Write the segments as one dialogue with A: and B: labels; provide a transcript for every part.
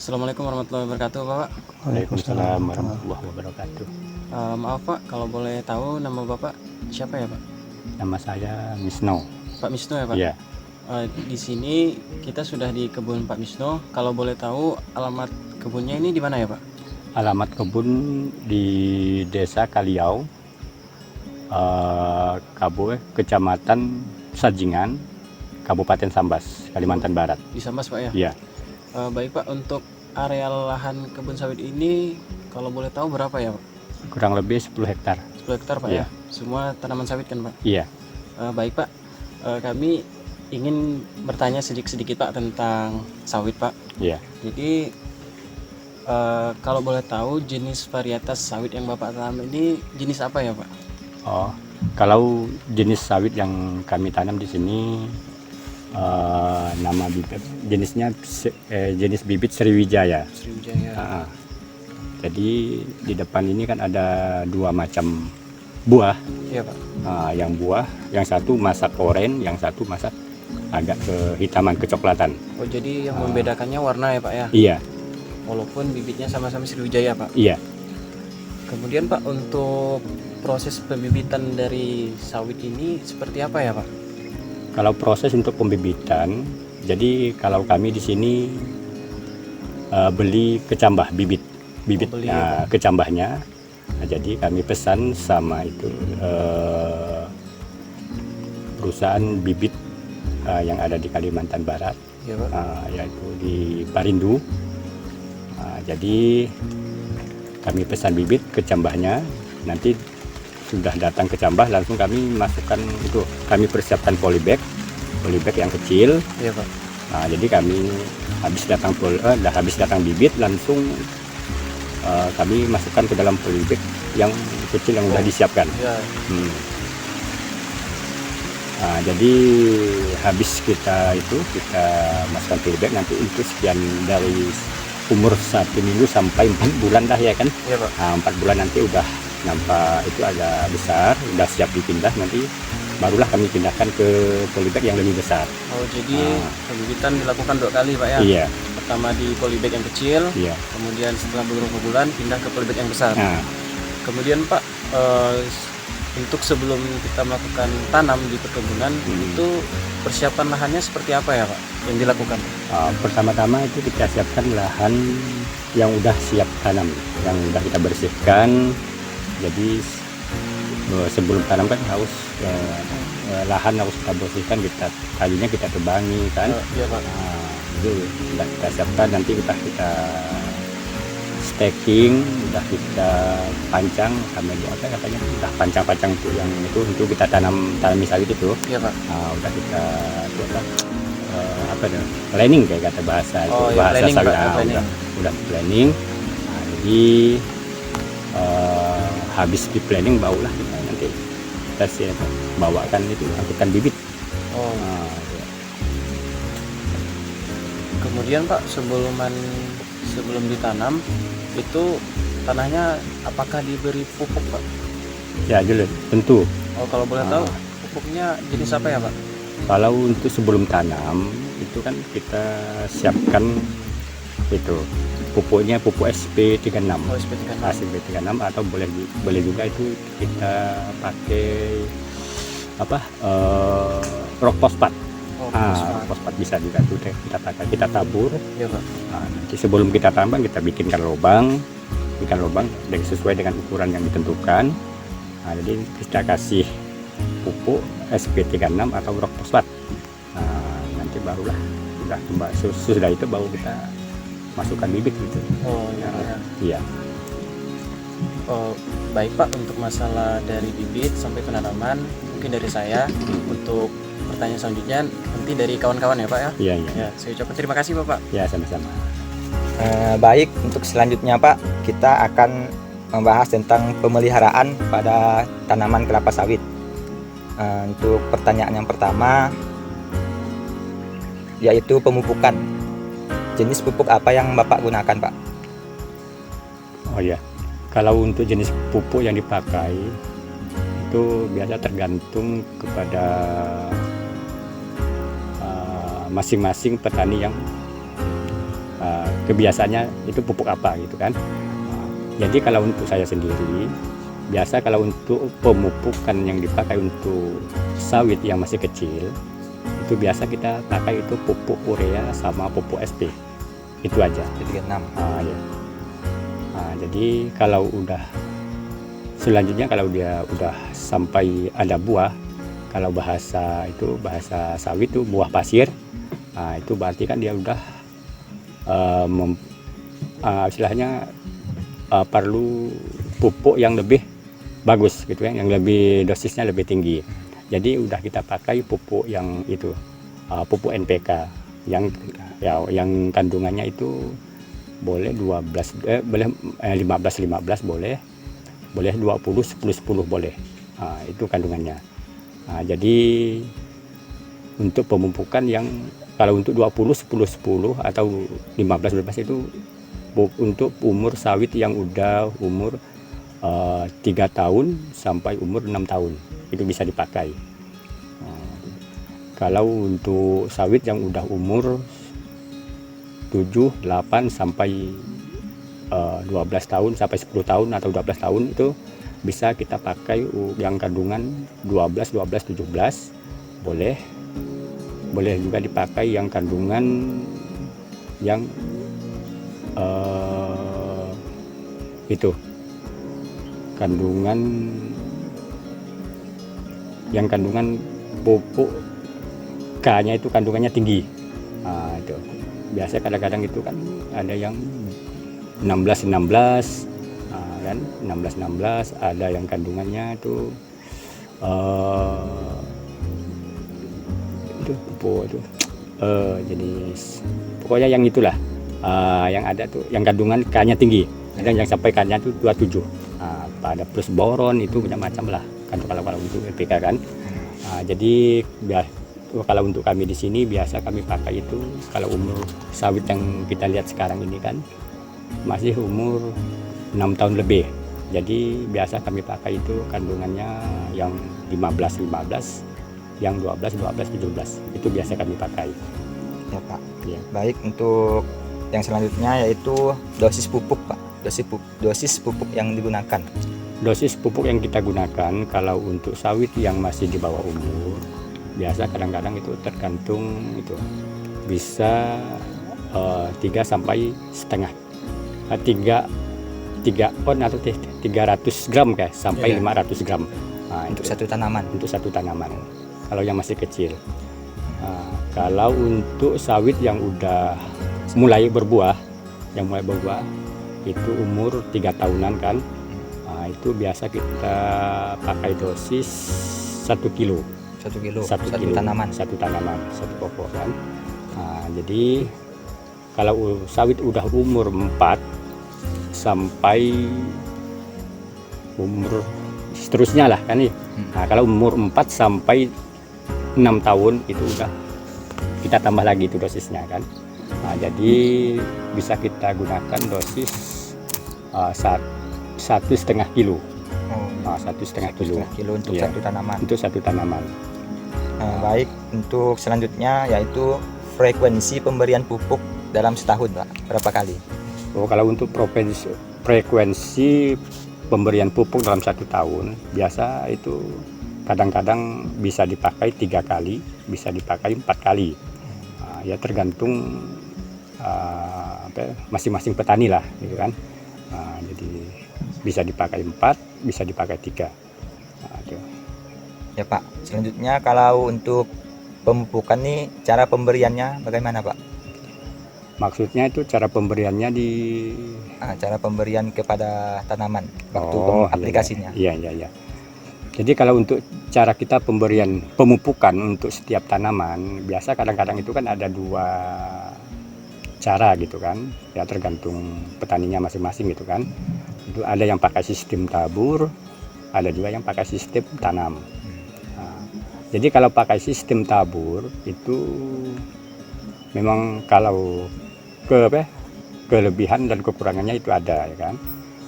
A: Assalamualaikum warahmatullahi wabarakatuh, Bapak.
B: Waalaikumsalam warahmatullahi wabarakatuh.
A: Maaf Pak, kalau boleh tahu nama Bapak siapa ya Pak?
B: Nama saya Misno.
A: Pak Misno ya Pak?
B: Iya,
A: Di sini kita sudah di kebun Pak Misno. Kalau boleh tahu alamat kebunnya ini di mana ya Pak?
B: alamat kebun di Desa Kaliau, Kecamatan Sajingan, Kabupaten Sambas, Kalimantan Barat.
A: Di Sambas Pak ya?
B: Iya,
A: Baik Pak, untuk area lahan kebun sawit ini kalau boleh tahu berapa ya Pak?
B: kurang lebih 10 hektar.
A: 10 hektar Pak
B: Iya.
A: ya? Semua tanaman sawit kan Pak?
B: Iya,
A: Baik Pak, kami ingin bertanya sedikit Pak tentang sawit Pak.
B: iya.
A: Jadi kalau boleh tahu jenis varietas sawit yang Bapak tanam ini jenis apa ya Pak?
B: Oh, kalau jenis sawit yang kami tanam di sini, nama bibit jenisnya jenis bibit Sriwijaya.
A: Sriwijaya.
B: Ah, jadi di depan ini kan ada 2 macam buah.
A: Iya Pak.
B: Yang buah, yang satu masak oranye, yang satu masak agak kehitaman, kecoklatan.
A: Oh jadi yang membedakannya warna ya Pak ya?
B: Iya,
A: Walaupun bibitnya sama-sama Sriwijaya Pak.
B: iya.
A: Kemudian Pak, untuk proses pembibitan dari sawit ini seperti apa ya Pak?
B: Kalau proses untuk pembibitan, jadi kalau kami di sini beli kecambah bibit,
A: beli ya,
B: kecambahnya. Nah, jadi kami pesan sama itu perusahaan bibit yang ada di Kalimantan Barat,
A: Iya Pak.
B: yaitu di Parindu. Jadi kami pesan bibit kecambahnya, nanti sudah datang kecambah langsung kami masukkan itu, kami persiapkan polybag yang kecil.
A: Iya Pak.
B: Jadi kami habis datang bibit langsung kami masukkan ke dalam polybag yang kecil yang sudah disiapkan.
A: Iya.
B: Jadi habis kita masukkan polybag, nanti itu sekian dari umur 1 minggu sampai 4 bulan dah ya kan.
A: Iya Pak.
B: 4 bulan nanti udah nampak itu agak besar, udah siap dipindah, nanti barulah kami pindahkan ke polybag yang lebih besar.
A: Oh jadi pembibitan dilakukan 2 kali Pak ya?
B: Iya,
A: Pertama di polybag yang kecil,
B: iya.
A: kemudian setelah beberapa bulan pindah ke polybag yang besar.
B: Nah,
A: Kemudian Pak, untuk sebelum kita melakukan tanam di perkebunan itu persiapan lahannya seperti apa ya Pak yang dilakukan?
B: pertama-tama itu kita siapkan lahan yang udah siap tanam, yang udah kita bersihkan. Jadi sebelum tanam kan harus lahan harus kita bersihkan, tadinya kita tebangi kan.
A: Iya Pak.
B: Itu udah kita siapkan, nanti kita staking, udah kita pancang, sama dia apa katanya, udah pancang-pancang tuh yang itu untuk kita tanami sawit itu.
A: Iya Pak.
B: Udah kita planning kayak kata bahasa itu,
A: Oh, iya,
B: bahasa
A: planning,
B: sawit.
A: Pak, planning.
B: Udah planning. Jadi habis di planning barulah kita nanti bawakan itu, angkutan bibit.
A: Oh.
B: Iya.
A: Kemudian Pak, sebelum ditanam itu tanahnya apakah diberi pupuk Pak?
B: Ya dulu tentu.
A: Oh kalau boleh tahu pupuknya jenis apa ya Pak?
B: Kalau untuk sebelum tanam itu kan kita siapkan itu pupuknya, pupuk SP36.
A: Oh SP36.
B: SP36 atau boleh juga itu kita pakai rock fosfat.
A: Oh,
B: Rock fosfat bisa juga tuh kita pakai, kita tabur.
A: Iya Pak.
B: Nanti sebelum kita tambang kita bikinkan lubang sesuai dengan ukuran yang ditentukan. Jadi kita kasih pupuk SP36 atau rock fosfat. Nanti barulah sudah itu baru kita masukkan bibit gitu.
A: Oh iya.
B: Iya.
A: Oh, baik Pak, untuk masalah dari bibit sampai penanaman mungkin dari saya. Untuk pertanyaan selanjutnya nanti dari kawan-kawan ya Pak ya.
B: Iya, iya.
A: Ya, saya ucapkan terima kasih Bapak.
B: Ya, sama-sama.
C: Baik, untuk selanjutnya Pak, kita akan membahas tentang pemeliharaan pada tanaman kelapa sawit. Untuk pertanyaan yang pertama, yaitu pemupukan. Jenis pupuk apa yang Bapak gunakan Pak?
B: Oh ya, kalau untuk jenis pupuk yang dipakai itu biasa tergantung kepada masing-masing petani yang kebiasaannya itu pupuk apa gitu kan. Jadi kalau untuk saya sendiri, biasa kalau untuk pemupukan yang dipakai untuk sawit yang masih kecil, itu biasa kita pakai itu pupuk urea sama pupuk SP. Itu aja.
C: 36.
B: Ya. Jadi kalau udah selanjutnya kalau dia udah sampai ada buah, kalau bahasa sawit itu buah pasir, itu berarti kan dia udah istilahnya perlu pupuk yang lebih bagus gitu ya, yang lebih dosisnya lebih tinggi. Jadi udah kita pakai pupuk yang itu, pupuk NPK yang kandungannya itu boleh 15 boleh 20 10 boleh. Itu kandungannya. Jadi untuk pemupukan yang kalau untuk 20 10 atau 15 12 itu untuk umur sawit yang udah umur 3 tahun sampai umur 6 tahun itu bisa dipakai. Kalau untuk sawit yang udah umur 7, 8 sampai 12 tahun sampai 10 tahun atau 12 tahun itu bisa kita pakai yang kandungan 12, 17 boleh juga dipakai yang kandungan yang itu kandungan pupuk K-nya itu kandungannya tinggi. Itu biasa kadang-kadang itu kan ada yang 16 kan 16 ada yang kandungannya itu pupuk itu jenis pokoknya yang itulah yang ada tuh yang kandungan K-nya tinggi, ada yang sampai K-nya itu 27. Pada plus boron itu macam-macam lah kan kalau untuk NPK kan. Jadi kalau untuk kami di sini biasa kami pakai itu kalau umur sawit yang kita lihat sekarang ini kan masih umur 6 tahun lebih. Jadi biasa kami pakai itu kandungannya yang 15, yang 12, 17. Itu biasa kami pakai.
C: Ya Pak.
B: Ya.
C: Baik, untuk yang selanjutnya yaitu dosis pupuk Pak. Dosis pupuk yang digunakan.
B: Dosis pupuk yang kita gunakan kalau untuk sawit yang masih di bawah umur, biasa kadang-kadang itu tergantung itu bisa 3 sampai setengah 3 on atau 300 gram kayak sampai 500 gram.
C: Untuk satu tanaman.
B: Untuk satu tanaman. Kalau yang masih kecil. Kalau untuk sawit yang udah mulai berbuah, itu umur 3 tahunan kan, itu biasa kita pakai dosis 1 kilo.
C: 1 kilo.
B: Satu tanaman, satu pokok kan. Jadi kalau sawit udah umur 4 sampai umur seterusnya lah kan nih. Kalau umur 4 sampai 6 tahun itu udah kita tambah lagi itu dosisnya kan. Jadi bisa kita gunakan dosis 1,5 kilo. 1,5 kilo
C: untuk
B: ya,
C: satu tanaman.
B: Untuk satu tanaman.
C: Baik, untuk selanjutnya yaitu frekuensi pemberian pupuk dalam setahun Pak, berapa kali?
B: Kalau untuk frekuensi pemberian pupuk dalam 1 tahun biasa itu kadang-kadang bisa dipakai 3 kali, bisa dipakai 4 kali. Ya tergantung masing-masing petani lah gitu kan. Jadi bisa dipakai 4, bisa dipakai 3.
C: Ya Pak, selanjutnya kalau untuk pemupukan nih cara pemberiannya bagaimana Pak?
B: Maksudnya itu cara pemberiannya
C: cara pemberian kepada tanaman waktu aplikasinya.
B: Iya. Jadi kalau untuk cara kita pemberian pemupukan untuk setiap tanaman, biasa kadang-kadang itu kan ada 2 cara gitu kan. Ya tergantung petaninya masing-masing gitu kan. Itu ada yang pakai sistem tabur, ada juga yang pakai sistem tanam. Jadi kalau pakai sistem tabur itu memang kalau kelebihan dan kekurangannya itu ada ya kan.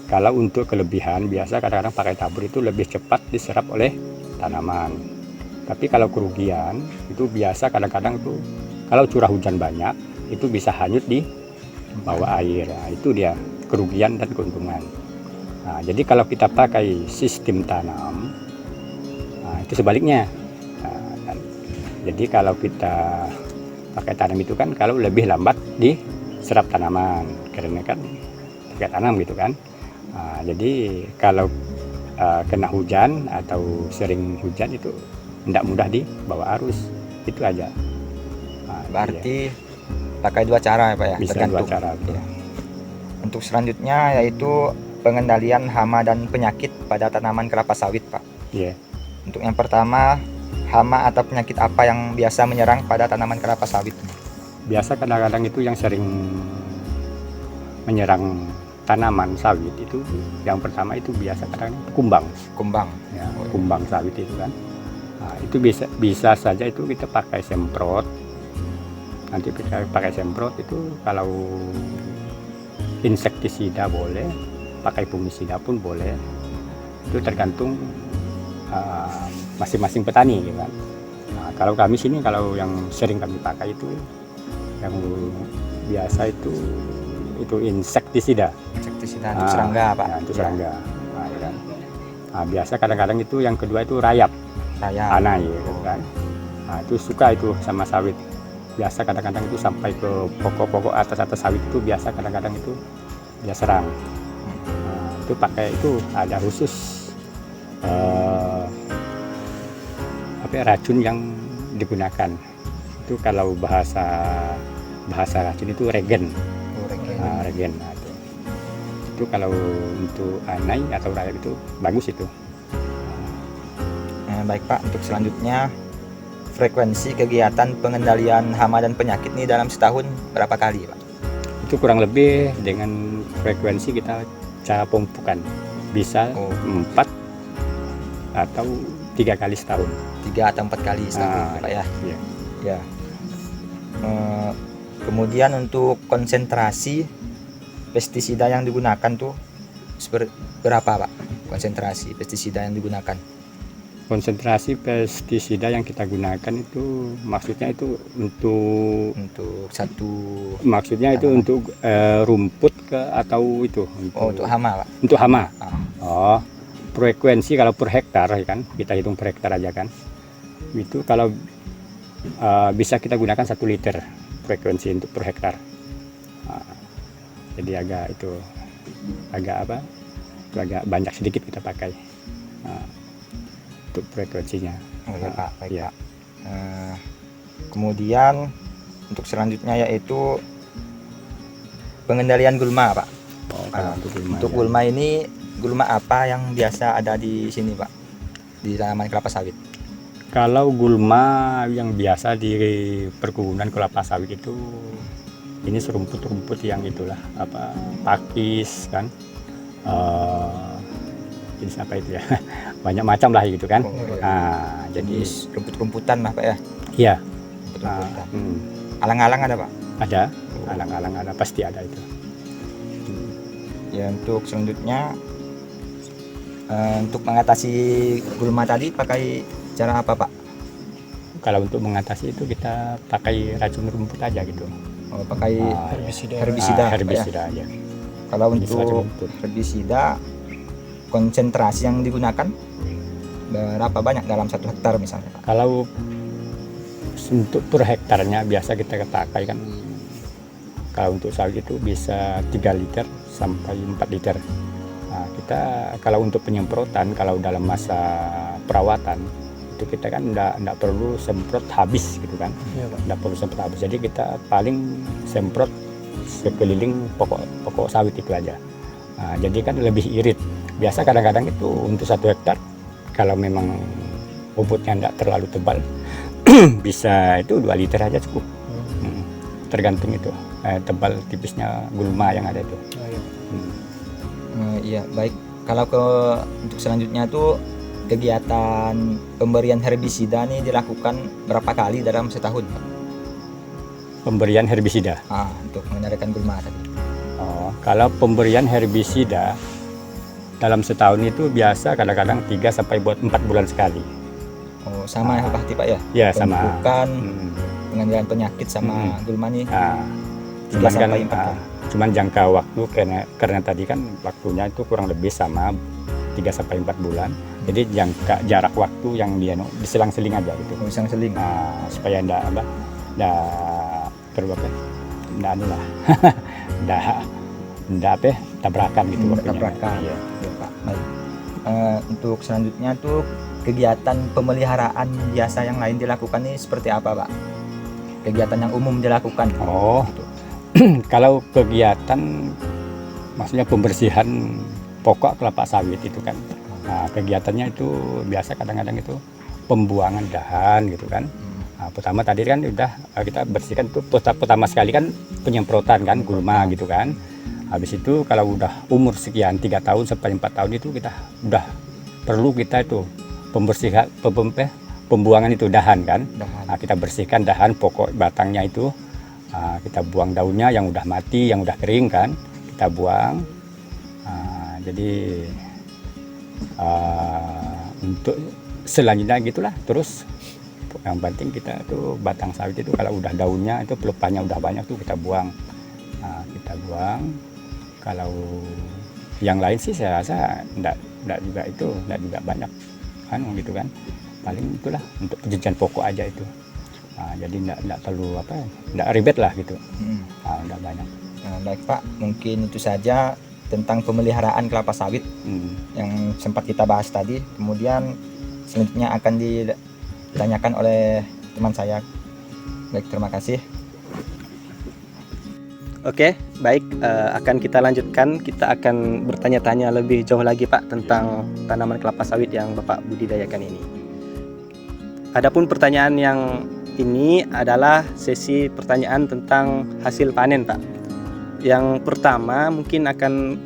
B: Kalau untuk kelebihan biasa kadang-kadang pakai tabur itu lebih cepat diserap oleh tanaman. Tapi kalau kerugian itu biasa kadang-kadang tuh kalau curah hujan banyak itu bisa hanyut di bawa air. Nah, itu dia kerugian dan keuntungan. Nah, jadi kalau kita pakai sistem tanam, nah, itu sebaliknya. Nah, jadi kalau kita pakai tanam itu kan kalau lebih lambat diserap tanaman, karena kan pakai tanam gitu kan. Nah, jadi kalau kena hujan atau sering hujan itu tidak mudah dibawa arus, itu aja. Nah,
C: Berarti pakai dua cara ya Pak ya,
B: bisa
C: tergantung.
B: dua cara.
C: Ya. Untuk selanjutnya yaitu pengendalian hama dan penyakit pada tanaman kelapa sawit Pak.
B: Iya.
C: Untuk yang pertama, hama atau penyakit apa yang biasa menyerang pada tanaman kelapa sawit?
B: Biasa kadang-kadang itu yang sering menyerang tanaman sawit itu yang pertama itu biasa kadang kumbang,
C: Kumbang.
B: ya, kumbang sawit itu kan. Nah, itu bisa saja itu kita pakai semprot. Nanti kita pakai semprot itu kalau insektisida boleh, pakai fungisida pun boleh. Itu tergantung masing-masing petani gitu kan. Nah, kalau kami sini kalau yang sering kami pakai itu yang biasa itu insektisida.
C: Insektisida untuk serangga Pak.
B: Ya, untuk serangga. Nah, ya kan. Nah, biasa kadang-kadang itu yang kedua itu rayap,
C: Rayap.
B: tanah gitu kan. Nah, itu suka itu sama sawit. Biasa kadang-kadang itu sampai ke pokok-pokok atas sawit itu biasa kadang-kadang itu dia serang. Nah, itu pakai itu ada khusus racun yang digunakan. Itu kalau bahasa racun itu regen. Regen. Nah, itu kalau untuk anai atau rayap itu bagus itu.
C: Baik Pak, untuk selanjutnya frekuensi kegiatan pengendalian hama dan penyakit ini dalam setahun berapa kali Pak?
B: Itu kurang lebih dengan frekuensi kita cara pemupukan bisa 4 atau 3 kali setahun.
C: 3 atau 4 kali setahun Pak ya?
B: Iya.
C: Ya. Kemudian untuk konsentrasi pestisida yang digunakan tuh berapa Pak? Konsentrasi pestisida yang digunakan?
B: Konsentrasi pestisida yang kita gunakan itu maksudnya itu
C: Untuk satu
B: maksudnya itu
C: tanaman.
B: untuk rumput untuk itu
C: untuk hama Pak?
B: untuk hama.
C: Ah.
B: Frekuensi kalau per hektar ya kan, kita hitung per hektar aja kan. Itu kalau bisa kita gunakan 1 liter frekuensi untuk per hektar. Jadi agak banyak sedikit kita pakai untuk frekuensinya.
C: Oh ya Pak, baik
B: Ya.
C: Pak. Kemudian untuk selanjutnya yaitu pengendalian gulma Pak.
B: Kalau
C: Untuk gulma ini, gulma apa yang biasa ada di sini Pak? Di tanaman kelapa sawit.
B: Kalau gulma yang biasa di perkebunan kelapa sawit itu ini serumput-rumput yang itulah pakis kan, jenis apa itu ya, banyak macam lah gitu kan. Jadi
C: rumput-rumputan lah Pak ya?
B: Iya.
C: Rumput-rumputan. Alang-alang ada Pak?
B: Ada, alang-alang ada, pasti ada itu.
C: Ya, untuk selanjutnya untuk mengatasi gulma tadi pakai cara apa Pak?
B: Kalau untuk mengatasi itu kita pakai racun rumput aja gitu.
C: Pakai herbisida.
B: Herbisida aja.
C: Kalau
B: Jenis racun
C: untuk
B: rumput.
C: herbisida, konsentrasi yang digunakan berapa banyak dalam 1 hektar misalnya Pak?
B: Kalau untuk per hektarnya biasa kita pakai kan, kalau untuk sawit itu bisa 3 liter sampai 4 liter. Nah, kita kalau untuk penyemprotan, kalau dalam masa perawatan itu kita kan enggak perlu semprot habis gitu kan.
A: Iya, Pak.
B: Enggak perlu semprot habis. Jadi kita paling semprot sekeliling pokok sawit itu aja. Nah, jadi kan lebih irit. Biasa kadang-kadang itu untuk 1 hektar kalau memang bobotnya enggak terlalu tebal bisa itu 2 liter aja cukup. Tergantung itu tebal tipisnya gulma yang ada itu.
C: Iya, baik. Kalau untuk selanjutnya tuh kegiatan pemberian herbisida nih dilakukan berapa kali dalam setahun Pak?
B: Pemberian herbisida.
C: Untuk mengendalikan gulma tadi.
B: Kalau pemberian herbisida dalam setahun itu biasa kadang-kadang 3 sampai 4 bulan sekali.
C: Sama ya pasti Pak ya?
B: Ya sama.
C: Pemupukan, pengendalian penyakit sama gulma nih. 3
B: Cuman kan
C: sampai 4 kali.
B: Cuman jangka waktu karena tadi kan waktunya itu kurang lebih sama 3-4 bulan. Jadi jarak waktu yang dia diselang-seling aja gitu.
C: Bisa seling.
B: Nah, supaya ndak tabrakan gitu waktunya.
C: Tabrakan.
B: Iya.
C: Ya, Pak. Baik. Untuk selanjutnya tuh kegiatan pemeliharaan biasa yang lain dilakukan ini seperti apa, Pak? Kegiatan yang umum dilakukan.
B: Oh, kalau kegiatan maksudnya pembersihan pokok kelapa sawit itu kan. Nah, kegiatannya itu biasa kadang-kadang itu pembuangan dahan gitu kan. Nah, pertama tadi kan udah kita bersihkan tuh pertama sekali kan penyemprotan kan gulma gitu kan. Habis itu kalau udah umur sekian 3 tahun sampai 4 tahun itu kita udah perlu kita itu pembersihan pembuangan itu dahan kan. Nah, kita bersihkan dahan pokok batangnya itu. Nah, kita buang daunnya yang udah mati, yang udah kering kan, kita buang. Nah, jadi untuk selanjutnya gitulah. Terus yang penting kita tuh batang sawit itu kalau udah daunnya itu pelepahnya udah banyak tuh kita buang. Nah, kita buang. Kalau yang lain sih saya rasa enggak juga banyak kan gitu kan. Paling itulah untuk pencucian pokok aja itu. Nah, jadi enggak perlu enggak ribet lah gitu. Nah, enggak banyak.
C: Nah, baik Pak, mungkin itu saja tentang pemeliharaan kelapa sawit yang sempat kita bahas tadi. Kemudian selanjutnya akan ditanyakan oleh teman saya. Baik, terima kasih.
D: Oke, baik, akan kita lanjutkan. Kita akan bertanya-tanya lebih jauh lagi Pak tentang tanaman kelapa sawit yang Bapak budidayakan ini. Adapun pertanyaan yang ini adalah sesi pertanyaan tentang hasil panen Pak. Yang pertama mungkin akan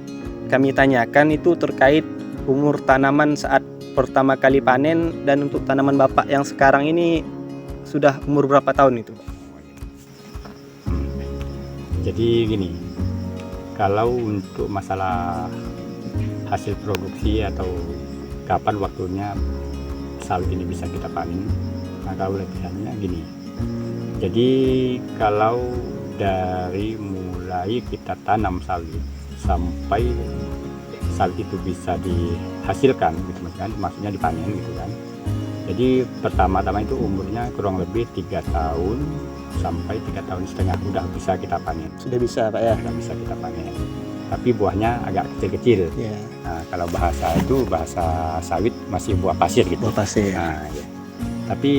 D: kami tanyakan itu terkait umur tanaman saat pertama kali panen, dan untuk tanaman Bapak yang sekarang ini sudah umur berapa tahun itu?
B: Jadi gini, kalau untuk masalah hasil produksi atau kapan waktunya sawit ini bisa kita panen, maka lebihannya gini. Jadi kalau dari mulai kita tanam sawit sampai sawit itu bisa dihasilkan gitu kan, maksudnya dipanen gitu kan. Jadi pertama-tama itu umurnya kurang lebih 3 tahun sampai 3,5 tahun udah bisa kita panen.
D: Sudah bisa Pak ya?
B: Sudah bisa kita panen. Tapi buahnya agak kecil-kecil.
D: Ya.
B: Nah, kalau bahasa sawit masih buah pasir gitu.
D: Buah pasir.
B: Nah, ya. Tapi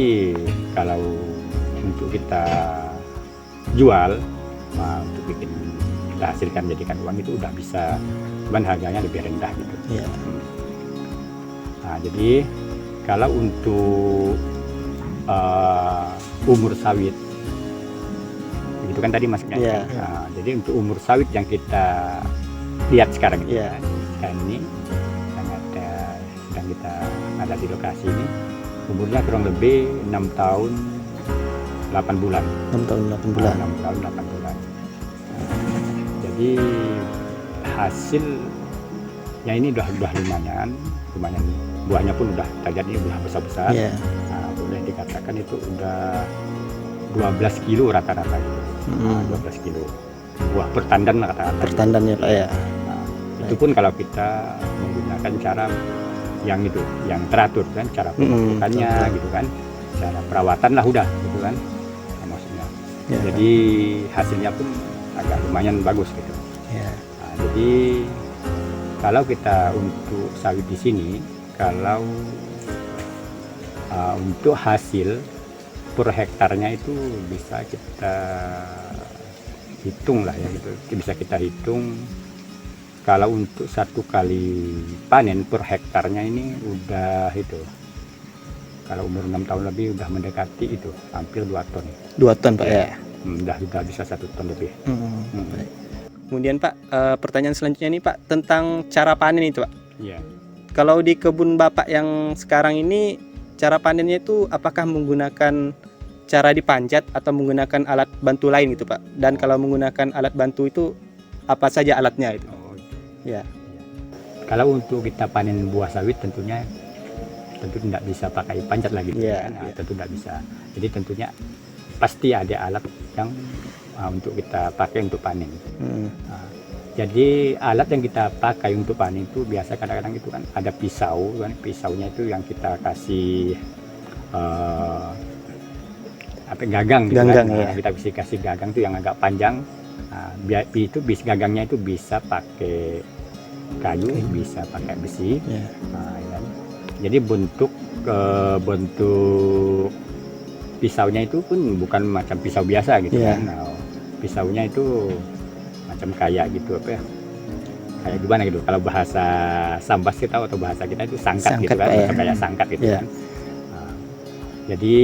B: kalau untuk kita jual, untuk kita hasilkan jadikan uang itu udah bisa, cuman harganya lebih rendah gitu.
D: Ya.
B: Nah, jadi kalau untuk umur sawit itu kan tadi maksudnya.
D: Ya.
B: Nah, jadi untuk umur sawit yang kita lihat sekarang ini,
D: Ya.
B: kan ini sedang kita ada di lokasi ini, umurnya kurang lebih 6 tahun 8 bulan.
D: 6 tahun 8 bulan.
B: 6 tahun 8 bulan. Jadi hasilnya ini udah lumayan, buahnya pun udah tajam, udah besar-besar.
D: Ya.
B: Nah, boleh dikatakan itu udah 12 kilo rata-rata gitu. 12 kilo buah pertandan rata-rata.
D: Pertandannya Pak ya.
B: Nah, itu pun kalau kita menggunakan cara yang itu, yang teratur kan, cara pemupukannya gitu kan, cara perawatan lah udah gitu kan, nah, maksudnya.
D: Ya.
B: Jadi hasilnya pun agak lumayan bagus gitu.
D: Ya.
B: Nah, jadi kalau kita untuk sawit di sini, kalau untuk hasil per hektarnya itu bisa kita hitung lah ya gitu, bisa kita hitung. Kalau untuk 1 kali panen per hektarnya ini udah itu, kalau umur 6 tahun lebih udah mendekati itu hampir 2 ton.
D: 2 ton Pak ya.
B: Udah bisa 1 ton lebih.
D: Baik. Kemudian Pak, pertanyaan selanjutnya ini Pak tentang cara panen itu Pak.
B: Iya.
D: Kalau di kebun Bapak yang sekarang ini, cara panennya itu apakah menggunakan cara dipanjat atau menggunakan alat bantu lain gitu Pak? Dan kalau menggunakan alat bantu itu apa saja alatnya itu? Ya.
B: Kalau untuk kita panen buah sawit tentu tidak bisa pakai panjat lagi gitu
D: Ya,
B: kan? Nah,
D: ya.
B: tentu tidak bisa. Jadi tentunya pasti ada alat yang untuk kita pakai untuk panen.
D: Hmm.
B: Jadi alat yang kita pakai untuk panen itu biasa kadang-kadang itu kan ada pisau kan, pisaunya itu yang kita kasih gagang gitu
D: Ganggang,
B: kan.
D: ya.
B: Kita bisa kasih gagang tuh yang agak panjang. Biar itu gagangnya itu bisa pakai kayu, bisa pakai besi.
D: Ya.
B: Ya. Jadi bentuk pisaunya itu pun bukan macam pisau biasa gitu
D: Ya.
B: kan. Nah, pisaunya itu macam kayak gitu apa ya, kayak gimana gitu, kalau bahasa Sambas kita atau bahasa kita itu sangkat gitu
D: Sangkat,
B: kan,
D: Pak, ya.
B: macam kayak sangkat gitu
D: Ya.
B: kan. Jadi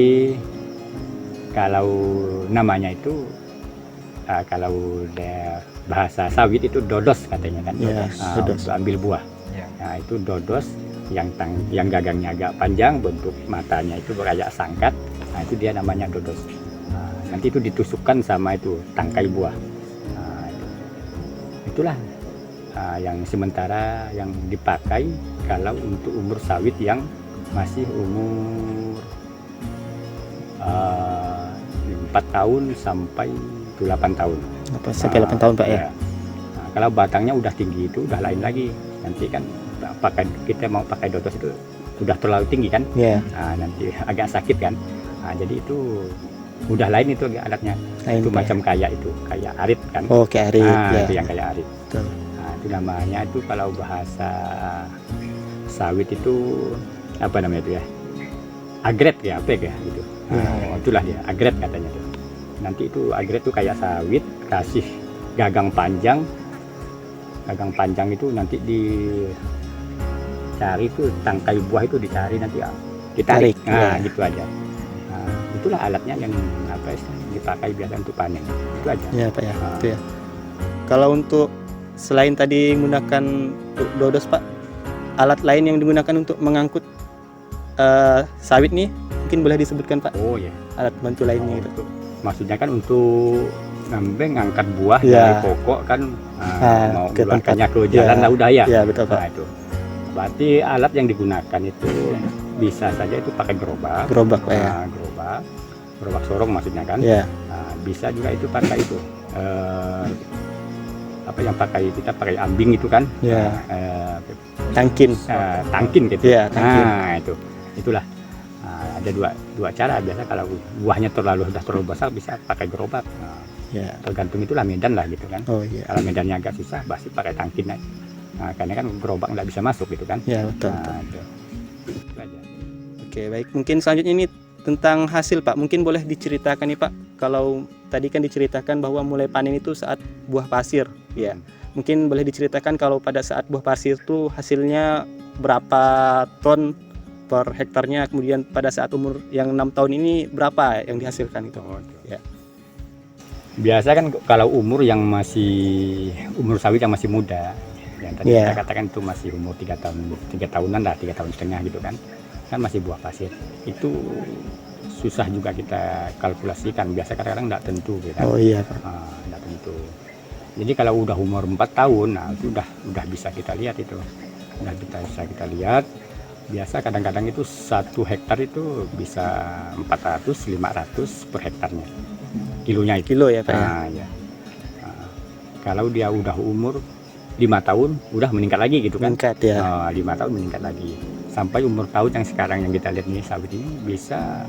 B: kalau namanya itu kalau bahasa sawit itu dodos katanya kan.
D: Ya, dodos.
B: Untuk ambil buah.
C: Ya.
B: Nah, itu dodos yang gagangnya agak panjang, bentuk matanya itu kayak sangkat. Nah, itu dia namanya dodos. Nanti itu ditusukkan sama itu tangkai buah. Itulah yang sementara yang dipakai kalau untuk umur sawit yang masih umur 4 tahun sampai 8 tahun.
D: Sampai 8 tahun Pak ya.
B: Nah, kalau batangnya udah tinggi itu udah lain lagi. Nanti kan kita mau pakai dodos itu udah terlalu tinggi kan.
D: Ya.
B: Nah, nanti agak sakit kan. Nah, jadi itu udah lain itu alatnya.
D: Lain,
B: Itu
D: Pak,
B: macam kayak arit kan.
D: Oh, kayak arit. Ya.
B: Itu yang kayak arit.
D: Betul.
B: Nah, itu namanya itu kalau bahasa sawit itu apa namanya itu ya? Agret ya, apa ya gitu. Nah, itulah dia, agret katanya tuh. Nanti itu agret tuh kayak sawit, kasih gagang panjang. Gagang panjang itu nanti dicari tuh tangkai buah itu dicari nanti ditarik.
D: Tarik,
B: Nah,
D: ya.
B: gitu aja. Nah, itulah alatnya yang dipakai biasa untuk panen. Itu aja.
D: Ya Pak ya. Itu ya. Kalau untuk selain tadi menggunakan dodos Pak, alat lain yang digunakan untuk mengangkut sawit nih mungkin boleh disebutkan Pak,
B: Oh ya.
D: alat bantu lainnya itu.
B: Maksudnya kan untuk ngangkat buah
D: Ya.
B: dari pokok kan mau
D: ke
B: mengeluarkannya
D: tempat.
B: ke jalan
D: Ya.
B: lah udah ya.
D: Ya betul Pak.
B: Nah, itu. Berarti alat yang digunakan itu bisa saja itu pakai gerobak.
D: Gerobak Pak ya.
B: Nah, gerobak sorong maksudnya kan.
D: Ya.
B: Nah, bisa juga itu pakai itu apa yang kita pakai ambing itu kan.
D: Ya.
B: Nah,
D: Tangkin.
B: tangkin gitu.
D: Ya, tangkin.
B: Nah, itulah. Nah, ada dua cara biasa kalau buahnya sudah terlalu besar bisa pakai gerobak. Nah,
D: Ya.
B: tergantung itulah medan lah gitu kan.
D: Oh iya.
B: Kalau medannya agak susah pasti pakai tangkin aja. Nah, karena kan gerobak nggak bisa masuk gitu kan.
D: Ya betul. Betul.
B: Nah, itu aja.
D: Oke, baik. Mungkin selanjutnya ini tentang hasil Pak. Mungkin boleh diceritakan nih Pak. Kalau tadi kan diceritakan bahwa mulai panen itu saat buah pasir, ya. Mungkin boleh diceritakan kalau pada saat buah pasir itu hasilnya berapa ton per hektarnya, kemudian pada saat umur yang 6 tahun ini berapa yang dihasilkan itu. Ya.
B: Biasa kan kalau umur sawit yang masih muda, yang tadi
D: Ya.
B: kita katakan itu masih umur 3 tahunan lah, 3 tahun setengah gitu kan masih buah pasir. Itu susah juga kita kalkulasikan, biasa kadang-kadang nggak tentu gitu kan.
D: Oh iya Pak.
B: Nggak tentu. Jadi kalau udah umur 4 tahun, nah itu udah bisa kita lihat itu. Udah bisa kita lihat. Biasa kadang-kadang itu 1 hektar itu bisa 400-500 per hektarnya. Kilonya itu.
D: Kilo ya Pak ya.
B: Nah, ya. Nah, kalau dia udah umur 5 tahun, udah meningkat lagi gitu kan.
D: Meningkat ya.
B: 5 tahun meningkat lagi. Sampai umur tahun yang sekarang yang kita lihat nih sawit ini bisa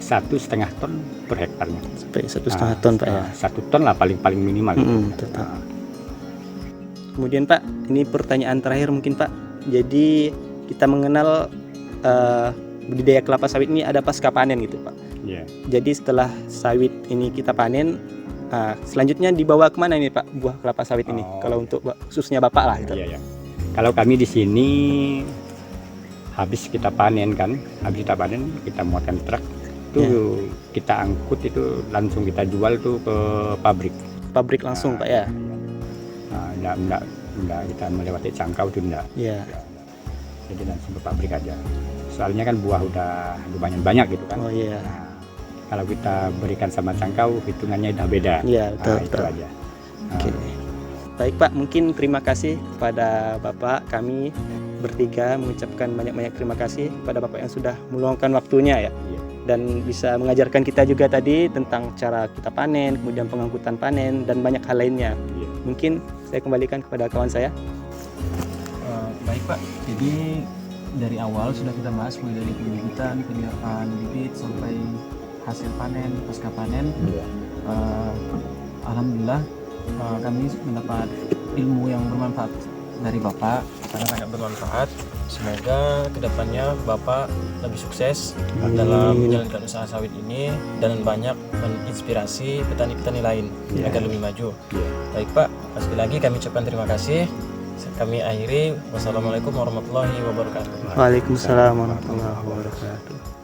B: 1,5 ton per hektarnya.
D: Sampai 1,5 ton Pak ya.
B: 1 ton lah paling minimal.
D: Tetap. Kemudian Pak, ini pertanyaan terakhir mungkin Pak. Jadi kita mengenal budidaya kelapa sawit ini ada pasca panen gitu Pak.
B: Iya.
D: Jadi setelah sawit ini kita panen, selanjutnya dibawa kemana ini Pak buah kelapa sawit ini?
B: Oh.
D: Kalau untuk khususnya Bapak lah gitu.
B: Iya, ya. Kalau kami di sini habis kita panen, kita muatkan truk, itu kita angkut itu langsung kita jual tuh ke pabrik.
D: Pabrik langsung Pak ya.
B: Enggak kita melewati cangkau itu enggak.
D: Iya.
B: Jadi langsung ke pabrik aja. Soalnya kan buah udah lumayan banyak gitu kan.
D: Oh iya.
B: Nah, kalau kita berikan sama cangkau hitungannya udah beda.
D: Iya betul.
B: Itu
D: Betul.
B: aja.
D: Oke. Baik Pak, mungkin terima kasih kepada Bapak. Kami bertiga mengucapkan banyak-banyak terima kasih kepada Bapak yang sudah meluangkan waktunya ya.
B: Iya.
D: dan bisa mengajarkan kita juga tadi tentang cara kita panen, kemudian pengangkutan panen dan banyak hal lainnya.
B: Iya.
D: Mungkin saya kembalikan kepada kawan saya.
A: Baik Pak, jadi dari awal sudah kita bahas mulai dari pembibitan, penyiapan bibit sampai hasil panen, pasca panen. Alhamdulillah kami mendapat ilmu yang bermanfaat dari Bapak, sangat-sangat bermanfaat. Semoga kedepannya Bapak lebih sukses dalam menjalankan usaha sawit ini dan banyak menginspirasi petani-petani lain agar lebih maju. Baik Pak, sekali lagi kami ucapkan terima kasih. Kami akhiri. Wassalamualaikum warahmatullahi wabarakatuh.
D: Waalaikumsalam warahmatullahi wabarakatuh.